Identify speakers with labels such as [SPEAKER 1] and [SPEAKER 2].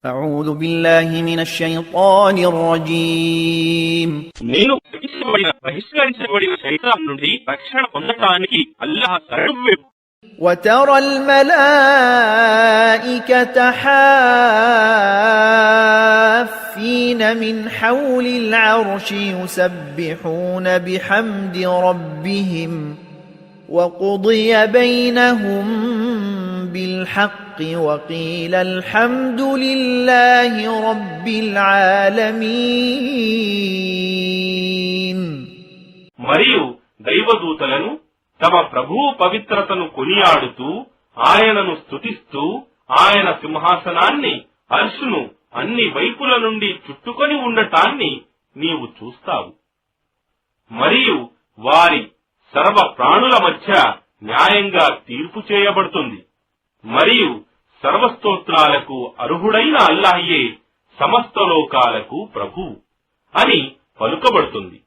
[SPEAKER 1] أعوذ بالله من الشيطان الرجيم
[SPEAKER 2] నేను బహిష్కరించబడిన శైతాన్ నుండి రక్షణ పొందటానికి అల్లాహ్ శరణు.
[SPEAKER 1] وترى الملائكة حافين من حول العرش يسبحون بحمد ربهم وقضي بينهم بالحق وقيل الحمد لله رب العالمين.
[SPEAKER 2] మరియు దైవదూతలను తమ ప్రభువు పవిత్రతను కొనియాడుతూ ఆయనను స్తుతిస్తూ ఆయన సింహాసనాన్ని అర్షును అన్ని వైపుల నుండి చుట్టుకొని ఉండటాన్ని నీవు చూస్తావు. మరియు వారి సర్వ ప్రాణుల మధ్య న్యాయంగా తీర్పు చేయబడుతుంది. మరియు సర్వస్తోత్రాలకు అర్హుడైన అల్లాహ్యే సమస్త లోకాలకు ప్రభువు అని పలుకబడుతుంది.